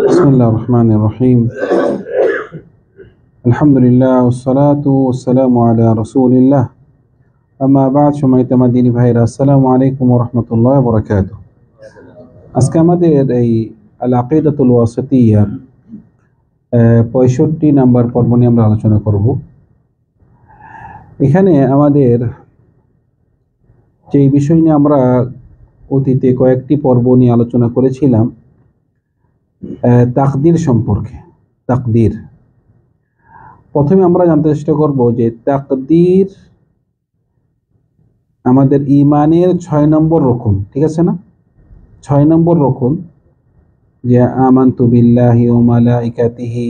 বিসমিল্লাহির রহমানির রহিম। আলহামদুলিল্লাহ ওয়াসসালাতু ওয়াসসালামু আলা রাসূলিল্লাহ। আম্মা বা'দ। সম্মানিত মাদিনী ভাইরা, আসসালামু আলাইকুম ওয়া রাহমাতুল্লাহি ওয়া বারাকাতুহু। আজকে আমাদের এই আল আকিদাতুল ওয়াসিতিয়্যাহ 65 নাম্বার পর্ব নিয়ে আমরা আলোচনা করব। এখানে আমাদের যে বিষয় নিয়ে আমরা অতীতে কয়েকটি পর্ব নিয়ে আলোচনা করেছিলাম, তাকদীর সম্পর্কে। তাকদীর প্রথমে আমরা জানতে চেষ্টা করব যে তাকদীর আমাদের ঈমানের 6 নম্বর রকম, ঠিক আছে না? 6 নম্বর রকম, যে আমানতু বিল্লাহি ওয়া মালাইকাতিহি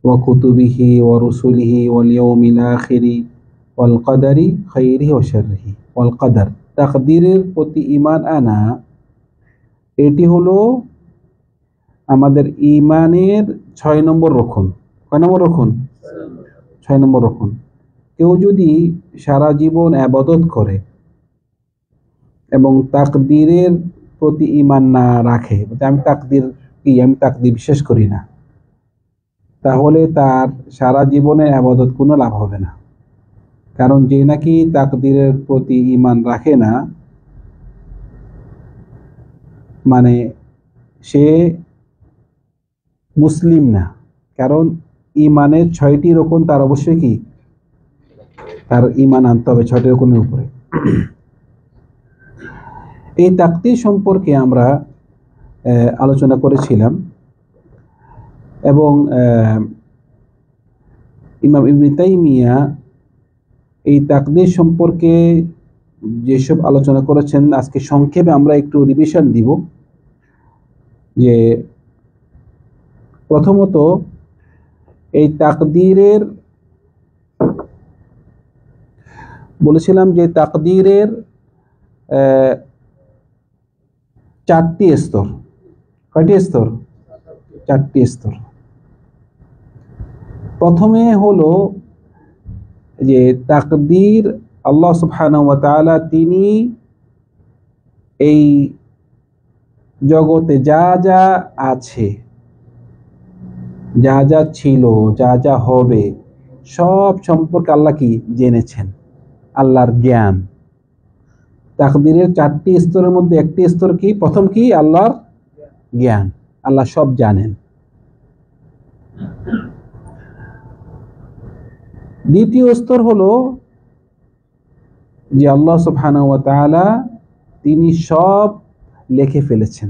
ওয়া কুতুবিহি ওয়া রুসুলিহি ওয়াল ইয়াউমিল আখিরি ওয়াল কদরি খাইরিহি ওয়া শাররিহি। ওয়াল কদর, তাকদীরের প্রতি ঈমান আনা, এটি হলো আমাদের ঈমানের 6 নম্বর রকম। কয় নম্বর রকম? 6 নম্বর রকম। কেউ যদি সারা জীবন ইবাদত করে এবং তাকদীরের প্রতি ঈমান না রাখে, আমি তাকদীর বিশ্বাস করি না, তাহলে তার সারা জীবনের ইবাদত কোনো লাভ হবে না। কারণ যে নাকি তাকদীরের প্রতি ঈমান রাখে না, মানে সে মুসলিম না। কারণ ঈমানের 6টি রকম, তার অবশ্যই কি তার ঈমান আনতে হবে 6টি রকমের উপরে। এই তাকদীর সম্পর্কে আমরা আলোচনা করেছিলাম এবং ইমাম ইবনে তাইমিয়া এই তাকদীর সম্পর্কে যেসব আলোচনা করেছেন, আজকে সংক্ষেপে আমরা একটু রিভিশন দিব। যে প্রথমত, এই তাকদীরের বলেছিলাম যে তাকদীরের 4টি স্তর। কয়টি স্তর? 4টি স্তর। প্রথমে হলো যে তাকদীর আল্লাহ সুবহানাহু ওয়া তাআলা তিনি এই জগতে যা যা আছে, যা যা ছিল, যা যা হবে, সব সম্পর্কে আল্লাহ কি জেনেছেন। আল্লাহর জ্ঞান। তাকদীরের 4টি স্তরের মধ্যে একটি স্তর কি? প্রথম কি? আল্লাহর জ্ঞান। আল্লাহ সব জানেন। দ্বিতীয় স্তর হলো যে আল্লাহ সুবহানাহু ওয়া তাআলা তিনি সব লিখে ফেলেছেন।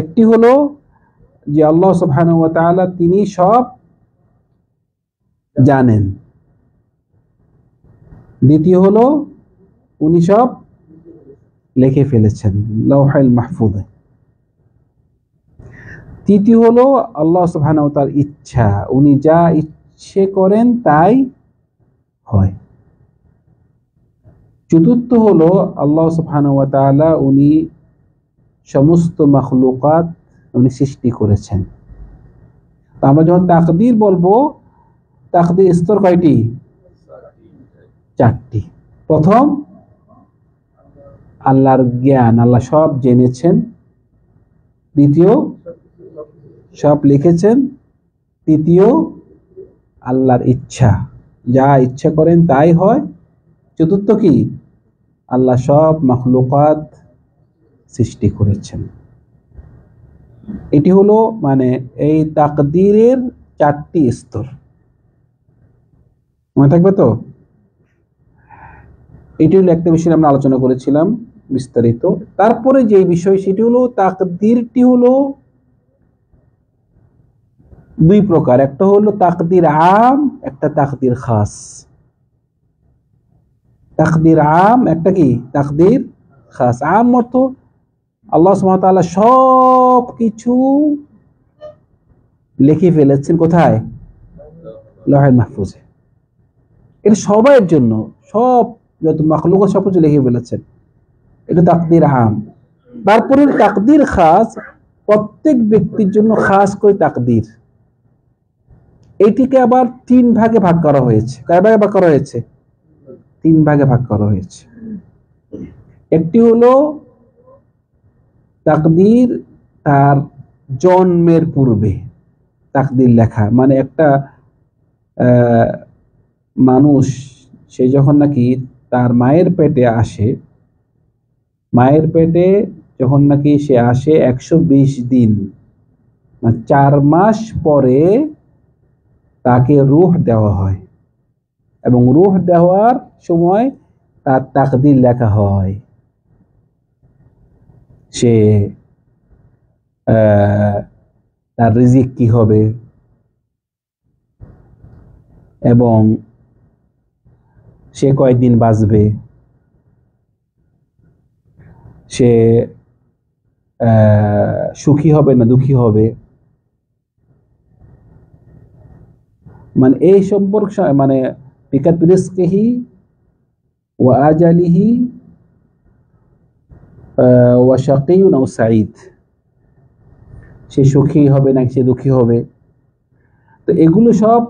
একটি হলো যে আল্লাহ সুবহানাহু ওয়া তাআলা তিনি সব জানেন। দ্বিতীয় হলো উনি সব লিখে ফেলেছেন লাওহুল মাহফুজে। তৃতীয় হলো আল্লাহ সুবহানাহু ওয়া তাআলার ইচ্ছা, উনি যা ইচ্ছে করেন তাই হয়। চতুর্থ হলো আল্লাহ সুবহানাহু ওয়া তাআলা উনি সমস্ত মাখলুকাত উনি সৃষ্টি করেছেন। আমরা যখন তাকদীর বলবো, তাকদীর স্তর কয়টি? 4টি। প্রথম আল্লাহর জ্ঞান, আল্লাহ সব জেনেছেন। দ্বিতীয় সব লিখেছেন। তৃতীয় আল্লাহর ইচ্ছা, যা ইচ্ছা করেন তাই হয়। চতুর্থ কি? আল্লাহ সব মাখলুকাত সৃষ্টি করেছেন। এটি হলো মানে এই তাকদীরের 4টি স্তর। মনে থাকবে তো? এটি হলো একটা বিষয় আমরা আলোচনা করেছিলাম বিস্তারিত। তারপরে যে বিষয় সেটি হলো তাকদীরটি হলো 2 প্রকার। একটা হলো তাকদীর আম, একটা তাকদীর খাস। তাকদীর আম, একটা কি তাকদীর খাস। আম অর্থ আল্লাহ সুবহানাহু ওয়া তাআলা সব কিছু লিখে ফেলেছেন। কোথায়? লাওহুল মাহফুজে। এটা সবার জন্য, সব যত মাখলুকাত সব কিছু লিখে ফেলেছেন। এটা তাকদীর আম। তারপরে তাকদীর খাস, প্রত্যেক ব্যক্তির জন্য খাস করে তাকদীর। এটিকে আবার 3 ভাগে ভাগ করা হয়েছে। কয় ভাগে ভাগ করা হয়েছে? 3 ভাগে ভাগ করা হয়েছে। একটি হলো তাকদীর তার জন্মের পূর্বে তাকদির লেখা। মানে একটা মানুষ সে যখন নাকি তার মায়ের পেটে আসে, মায়ের পেটে যখন নাকি সে আসে 120 দিন, 4 মাস পরে তাকে রূহ দেওয়া হয়, এবং রূহ দেওয়ার সময় তার তাকদির লেখা হয়। সে তার রিজিক কি হবে, এবং সে কয়দিন বাঁচবে, সে সুখী হবে না দুঃখী হবে, মানে এই সম্পর্ক, মানে বিকাত রিজকিহি ওয়া আজালিহি ওয়া শাকিয়ুন আও সাঈদ, সে সুখী হবে নাকি সে দুঃখী হবে। তো এগুলো সব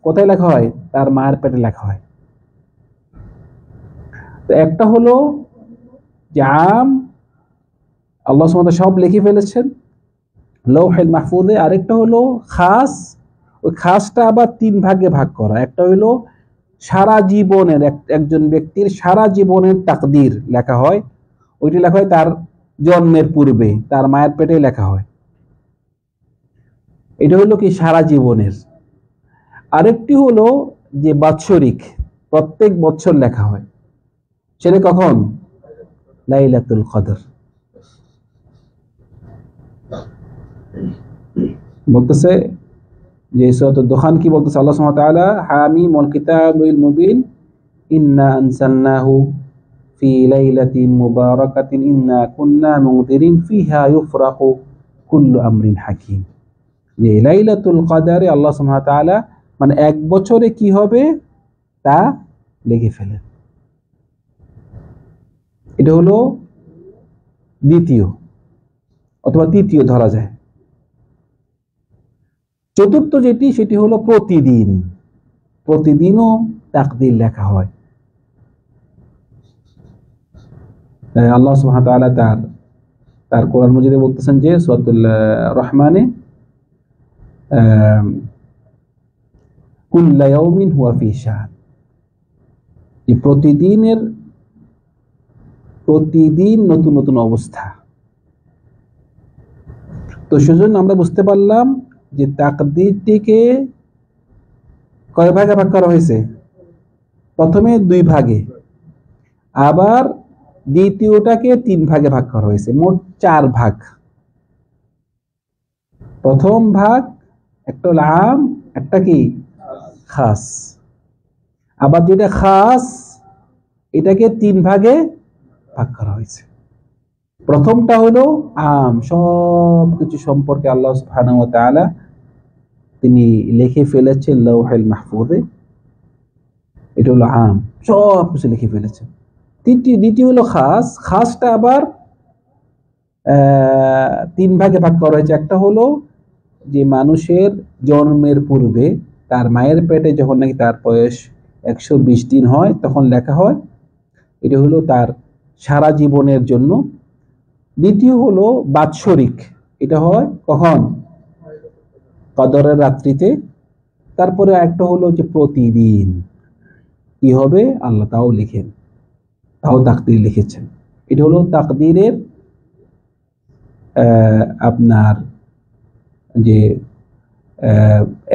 কোথায় লেখা হয়? তার মায়ের পেটে লেখা হয়। তো একটা হলো যে আম, আল্লাহ সুবহানাহু ওয়া তাআলা সব লিখে ফেলেছেন লৌহুল মাহফুজে। আরেকটা হলো খাস, ওই খাসটা আবার 3 ভাগে ভাগ করা। একটা হলো সারা জীবনের, একজন ব্যক্তির সারা জীবনের তাকদীর লেখা হয়, ওইটি লেখা হয় তার জন্মের পূর্বে, তার মায়ের পেটে লেখা হয়। এটা হলো কি সারা জীবনের। আরেকটি হলো যে বাৎসরিক, প্রত্যেক বছর লেখা হয়। সেটা কখন? লাইলাতুল কদর। বলতেছে যে সূরাতুদ দুখান কি বলতেছে আল্লাহ সুবহানাহু ওয়া তাআলা, হামিম ওয়াল কিতাবিল মুবিন ইন্না আনসালনাহু ফি লাইলাতিন মুবারাকাতিন ইন্না কুন্না মুনদিরিন ফিহা ইউফরাকু কুল্লু আমরিন হাকিম। যে লাইলাতুল কদরে আল্লাহ সুবহানাহু ওয়া তাআলা মানে এক বছরে কি হবে তা লিখে ফেলেন। এটা হলো দ্বিতীয় অথবা তৃতীয় ধরা যায়। চতুর্থ যেটি, সেটি হলো প্রতিদিন, প্রতিদিনও তাকদীর লেখা হয়। আল্লাহ সুবহানাহু ওয়া তাআলা তার কোরআন মাজিদে বলতেছেন যে সূরাতুল রহমানে, কুল্লা ইয়াউমিন হুয়া ফি শাআন, যে প্রতিদিন নতুন নতুন অবস্থা। তো সেজন্য আমরা বুঝতে পারলাম যে তাকদীরটিকে কয় ভাগে ভাগ করা হয়েছে? প্রথমে 2 ভাগে, আবার দ্বিতীয়টাকে 3 ভাগে ভাগ করা হয়েছে, মোট 4 ভাগ। প্রথম ভাগ একটা হলো আম, একটা কি খাস। আবার যেটা খাস এটাকে 3 ভাগে ভাগ করা হয়েছে। প্রথমটা হলো আম, সব কিছু সম্পর্কে আল্লাহ সুবহানাহু ওয়া তাআলা তিনি লিখে ফেলেছেন লৌহুল মাহফুজে। এটা হলো আম, সব কিছু লিখে ফেলেছেন। দ্বিতীয় হলো খাস। খাসটা আবার 3 ভাগে ভাগ করা হয়েছে। একটা হলো যে মানুষের জন্মের পূর্বে তার মায়ের পেটে যখন নাকি তার বয়স 120 দিন হয় তখন লেখা হয়, এটা হলো তার সারা জীবনের জন্য। দ্বিতীয় হলো বাৎসরিক, এটা হয় কখন? কদরের রাত্রিতে। তারপরে একটা হলো যে প্রতিদিন কি হবে আল্লাহ তাও লিখেন, তাও তাকদীর লিখেছেন। এটা হলো তাকদীরের আপনার যে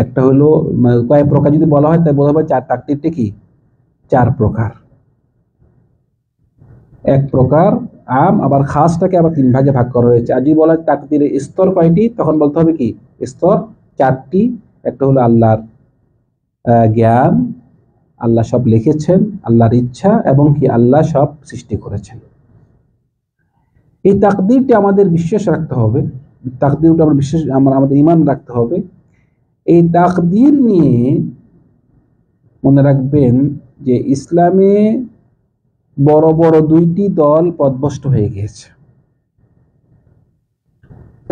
একটা হলো কয় প্রকার যদি বলা হয় তাই বলা হবে তাকদীরটা কি 4 প্রকার। এক প্রকার আম, আবার খাসটাকে আবার 3 ভাগে ভাগ করা হয়েছে। আর যদি বলা হয় তাকদীরের স্তর কয়টি, তখন বলতে হবে কি স্তর 4টি। একটা হলো আল্লাহর জ্ঞান, আল্লাহ সব লিখেছেন, আল্লাহর ইচ্ছা, এবং কি আল্লাহ সব সৃষ্টি করেছেন। এই তাকদীরটি আমাদের বিশ্বাস রাখতে হবে, তাকদীরটা আমরা বিশ্বাস, আমাদের ঈমান রাখতে হবে। এই তাকদীর নিয়ে মনে রাখবেন যে ইসলামে বড় বড় 2টি দল পথভ্রষ্ট হয়ে গিয়েছে।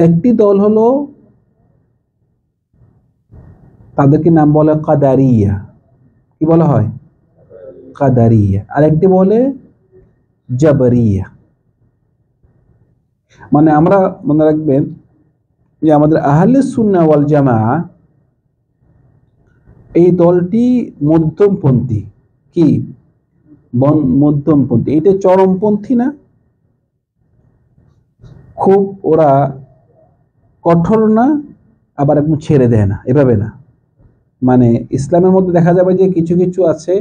একটি দল হলো তাদেরকে নাম বলে কাদারিয়া, কি বলা হয়? কাদারিয়া। আর একটি বলে জাবরিয়া। মানে আমরা মনে রাখবেন যে আমাদের আহলে সুন্নাহ ওয়াল জামাআহ এই দলটি মধ্যমপন্থী। কি মধ্যমপন্থী? এটা চরমপন্থী না, খুব ওরা কঠোর না, আবার একদম ছেড়ে দেয় না, এভাবে না। মানে ইসলামের মধ্যে দেখা যাবে যে কিছু কিছু আছে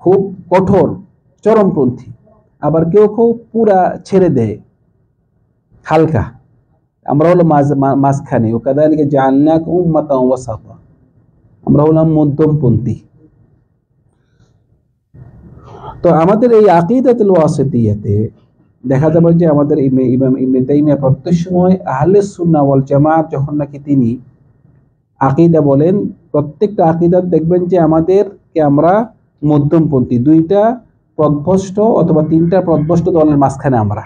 খুব কঠোর চরমপন্থী, আবার কেউ কেউ পুরা ছেড়ে দেয় হালকা। আমরা হলো মাঝখানে, ও কাযালিকা জাআলনাকুম উম্মাতান ওয়াসাতা, আমরা হলাম মধ্যমপন্থী। তো আমাদের এই আকীদাতুল ওয়াসিতিয়াতে দেখা যাবে যে আমাদের ইমাম ইবনে তাইমিয়া প্রত্যেক সময় আহলে সুন্নাহ ওয়াল জামাআত যখন নাকি তিনি আকীদা বলেন, প্রত্যেকটা আকীদা দেখবেন যে আমাদেরকে আমরা মধ্যমপন্থী, দুইটা পথভ্রষ্ট অথবা তিনটা পথভ্রষ্ট দলের মাঝখানে আমরা।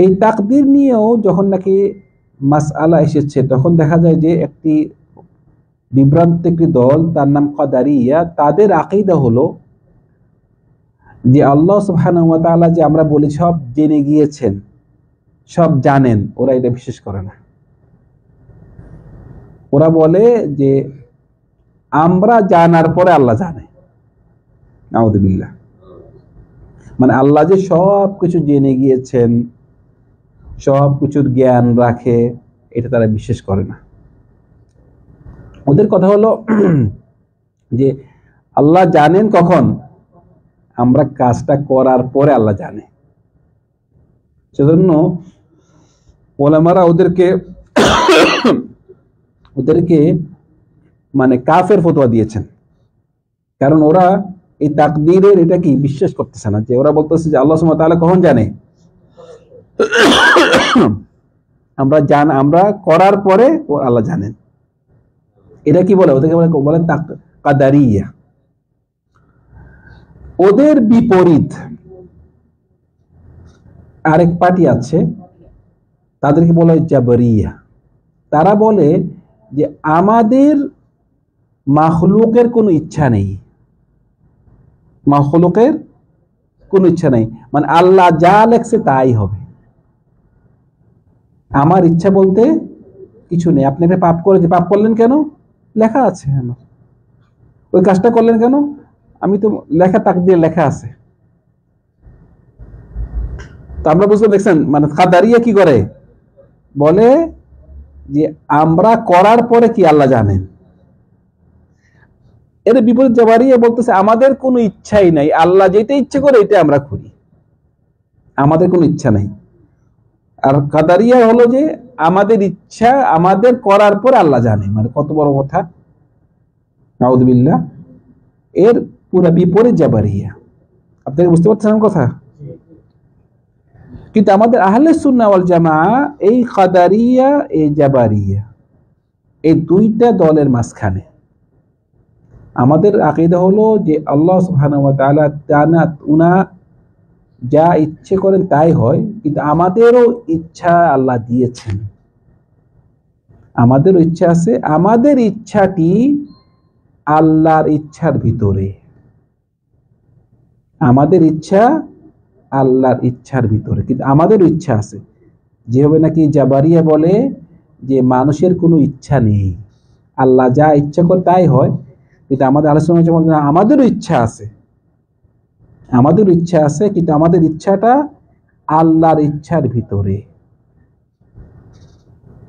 এই তাকদীর নিয়েও যখন নাকি মাসআলা এসেছে, তখন দেখা যায় যে একটি বিভ্রান্ত একটি দল, তার নাম কাদারিয়া, তাদের আকীদা হলো যে আল্লাহ সুবহানাহু ওয়া তাআলা যে আমরা বলি সব জেনে গিয়েছেন, সব জানেন, ওরা এটা বিশ্বাস করে না। ওরা বলে যে আমরা জানার পরে আল্লাহ জানে। নাউযুবিল্লাহ। মানে আল্লাহ যে সব কিছু জেনে গিয়েছেন, সব কিছুর জ্ঞান রাখে, এটা তারা বিশ্বাস করে না। ওদের কথা হলো যে আল্লাহ জানেন কখন? আমরা কাজটা করার পরে আল্লাহ জানে। সেজন্য ওলামারা ওদেরকে মানে কাফের ফতোয়া দিয়েছেন, কারণ ওরা এই তাকদীরের এটা কি বিশ্বাস করতেছে না। যে ওরা বলতেছে যে আল্লাহ সুবহানাহু ওয়া তাআলা কখন জানে? আমরা করার পরে ও আল্লাহ জানেন। এটা কি বলে? ওদেরকে বলে কাদারিয়া। ওদের বিপরীত আরেক পার্টি আছে, তাদেরকে বলা হয় জাবরিয়া। তারা বলে যে আমাদের মাখলুকের কোনো ইচ্ছা নেই, মাখলুকের কোনো ইচ্ছা নেই, মানে আল্লাহ যা লেখছে তাই হবে। আমার ইচ্ছা বলতে কিছু নেই। আপনি একটা পাপ করে, যে পাপ করলেন কেন? লেখা আছে। আমার ওই কাজটা করলেন কেন? আমি তো লেখা, তাকদীর লেখা আছে। তো আমরা বুঝতে দেখছেন, মানে কাদারিয়া কি করে? বলে যে আমরা করার পরে কি আল্লাহ জানেন। এর বিপরীত জাবরিয়া বলতেছে আমাদের কোনো ইচ্ছাই নাই, আল্লাহ যেটা ইচ্ছে করে এটা আমরা করি, আমাদের কোনো ইচ্ছা নাই। আর কাদারিয়া হলো যে আমাদের ইচ্ছা, আমাদের করার পর আল্লাহ জানে। মানে কত বড় কথা! নাউযুবিল্লাহ। এর পুরো বিপরীত জাবরিয়া। আপনারা বুঝতে পারছেন কথা? কিন্তু আমাদের আহলে সুন্নাহ ওয়াল জামাআহ এই কাদারিয়া, এই জাবরিয়া, এই দুইটা দলের মাঝখানে। আমাদের আকীদা হলো যে আল্লাহ সুবহানাহু ওয়া তাআলা উনা যা ইচ্ছে করেন তাই হয়, কিন্তু আমাদেরও ইচ্ছা আল্লাহ দিয়েছেন, আমাদেরও ইচ্ছা আছে। আমাদের ইচ্ছাটি আল্লাহর ইচ্ছার ভিতরে, আমাদের ইচ্ছা আল্লাহর ইচ্ছার ভিতরে, কিন্তু আমাদেরও ইচ্ছা আছে। যেভাবে নাকি জাবরিয়া বলে যে মানুষের কোনো ইচ্ছা নেই, আল্লাহ যা ইচ্ছা করে তাই হয়, কিন্তু আমাদের আলোচনা যেমন আমাদেরও ইচ্ছা আছে, আমাদের ইচ্ছা আছে, কিন্তু আমাদের ইচ্ছাটা আল্লাহর ইচ্ছার ভিতরে।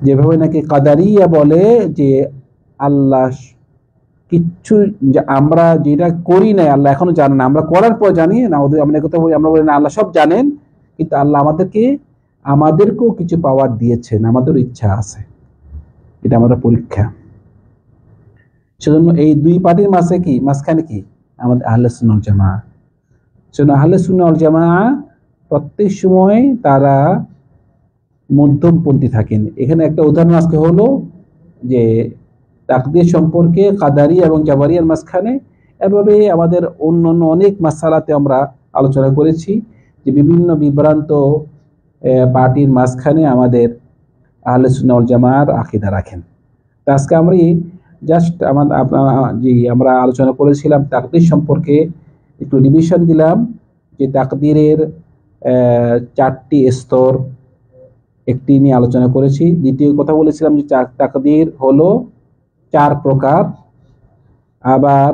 যেভাবে নাকি কাদারিয়া বলে যে আল্লাহ কিচ্ছু, আমরা যেটা করি না আল্লাহ এখনো জানে না, আমরা করার পর জানি না। আমরা কথা বলি, আমরা বলি না আল্লাহ সব জানেন, কিন্তু আল্লাহ আমাদেরকেও কিছু পাওয়ার দিয়েছেন, আমাদের ইচ্ছা আছে, এটা আমাদের পরীক্ষা। সেজন্য এই দুই পার্টির মাঝখানে কি আমাদের আহলে সুন্নাহ ওয়াল জামাআহ। সেজন্য আহলে সুন্নাহ ওয়াল জামাআহ প্রত্যেক সময় তারা মধ্যমপন্থী থাকেন। এখানে একটা উদাহরণ আজকে হলো যে তাকদীর সম্পর্কে কাদারি এবং জাবরিয়ার মাঝখানে। এভাবে আমাদের অন্যান্য অনেক মাসালাতে আমরা আলোচনা করেছি যে বিভিন্ন বিভ্রান্ত পার্টির মাঝখানে আমাদের আহলে সুন্নাহ ওয়াল জামাআহর আকীদা রাখেন। তো আজকে আমরা জাস্ট আমরা আলোচনা করেছিলাম তাকদীর সম্পর্কে, একটু রিভিশন দিলাম যে তাকদীরের 4টি স্তর, একটি নিয়ে আলোচনা করেছি। দ্বিতীয় কথা বলেছিলাম যে তাকদীর হলো 4 প্রকার। আবার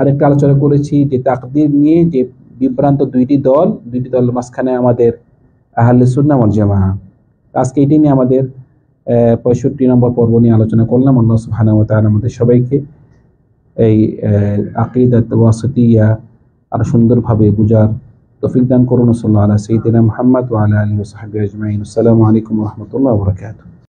আরেকটা আলোচনা করেছি যে তাকদীর নিয়ে যে বিভ্রান্ত দুইটি দল মাঝখানে আমাদের আহলে সুন্নাহ ওয়াল জামাআহ। আজকে এটি নিয়ে আমাদের 65 নম্বর পর্ব নিয়ে আলোচনা করলাম। আল্লাহ সুবহানাহু ওয়া তাআলা আমাদের সবাইকে এই আকীদাত ওয়াসিতিয়া আরো সুন্দরভাবে বুঝার তৌফিক দান করুন। সাল্লাল্লাহু আলা সাইয়্যিদিনা মুহাম্মদ ওয়া আলা আলিহি ওয়া সাহবিহি আজমাইন। আসসালামু আলাইকুম ওয়া রাহমাতুল্লাহি ওয়া বারাকাতুহু।